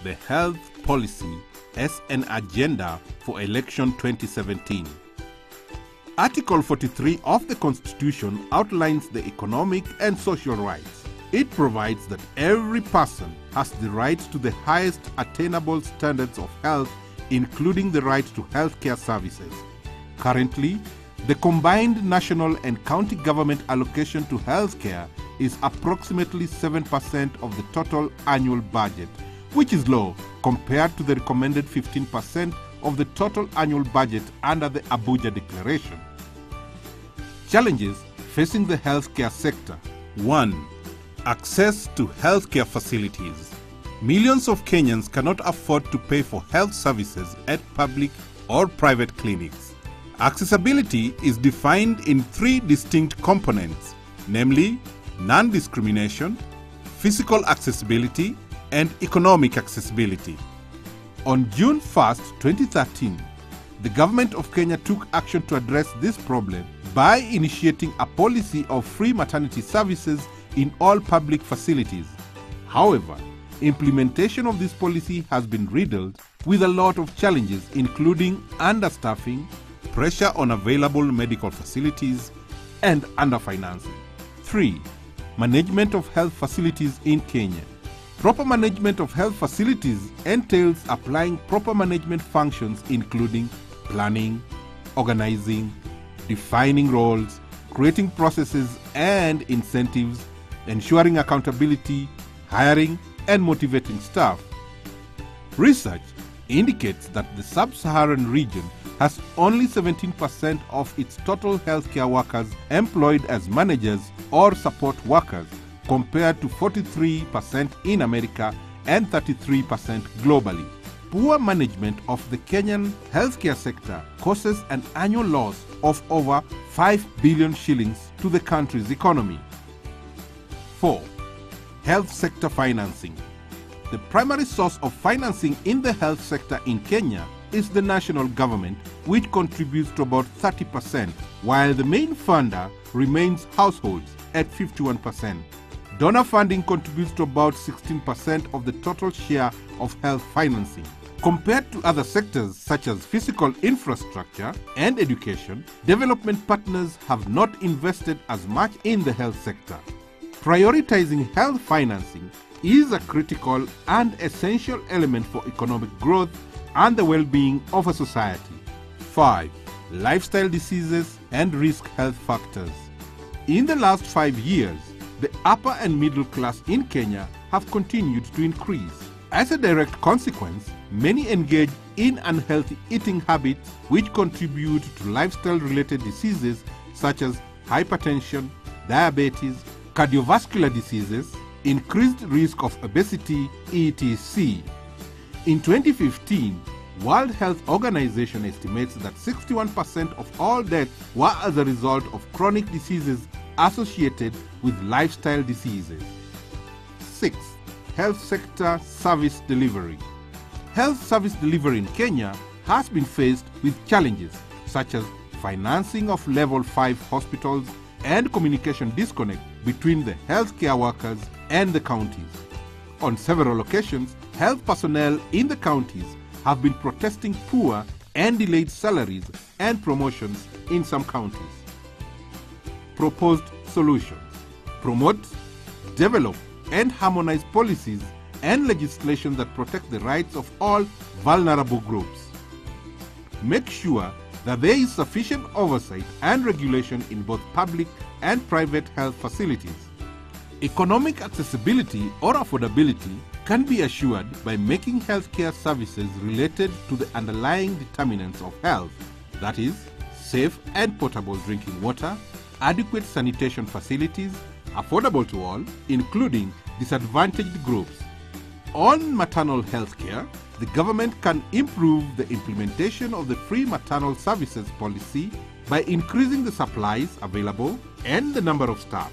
the health policy as an agenda for election 2017. Article 43 of the Constitution outlines the economic and social rights. It provides that every person has the right to the highest attainable standards of health, including the right to healthcare services. Currently, the combined national and county government allocation to healthcare is approximately 7% of the total annual budget, which is low compared to the recommended 15% of the total annual budget under the Abuja Declaration. Challenges facing the healthcare sector. 1. Access to healthcare facilities. Millions of Kenyans cannot afford to pay for health services at public or private clinics. Accessibility is defined in 3 distinct components, namely non-discrimination, physical accessibility, and economic accessibility. On June 1, 2013, the government of Kenya took action to address this problem by initiating a policy of free maternity services in all public facilities. However, implementation of this policy has been riddled with a lot of challenges, including understaffing, pressure on available medical facilities, and underfinancing. 3. Management of health facilities in Kenya. Proper management of health facilities entails applying proper management functions including planning, organizing, defining roles, creating processes and incentives, ensuring accountability, hiring and motivating staff. Research indicates that the sub-Saharan region has only 17% of its total healthcare workers employed as managers or support workers, compared to 43% in America and 33% globally. Poor management of the Kenyan healthcare sector causes an annual loss of over 5 billion shillings to the country's economy. 4. Health sector financing. The primary source of financing in the health sector in Kenya is the national government, which contributes to about 30%, while the main funder remains households at 51%. Donor funding contributes to about 16% of the total share of health financing. Compared to other sectors such as physical infrastructure and education, development partners have not invested as much in the health sector. Prioritizing health financing is a critical and essential element for economic growth and the well-being of a society. 5. Lifestyle diseases and risk health factors. In the last 5 years, the upper and middle class in Kenya have continued to increase. As a direct consequence, many engage in unhealthy eating habits which contribute to lifestyle-related diseases such as hypertension, diabetes, cardiovascular diseases, increased risk of obesity, etc. In 2015, World Health Organization estimates that 61% of all deaths were as a result of chronic diseases associated with lifestyle diseases. 6. Health sector service delivery. Health service delivery in Kenya has been faced with challenges such as financing of level 5 hospitals and communication disconnect between the healthcare workers and the counties. On several occasions, health personnel in the counties have been protesting poor and delayed salaries and promotions in some counties. Proposed solutions. Promote, develop, and harmonize policies and legislation that protect the rights of all vulnerable groups. Make sure that there is sufficient oversight and regulation in both public and private health facilities. Economic accessibility or affordability can be assured by making healthcare services related to the underlying determinants of health, that is, safe and potable drinking water, adequate sanitation facilities, affordable to all, including disadvantaged groups. On maternal health care, the government can improve the implementation of the free maternal services policy by increasing the supplies available and the number of staff.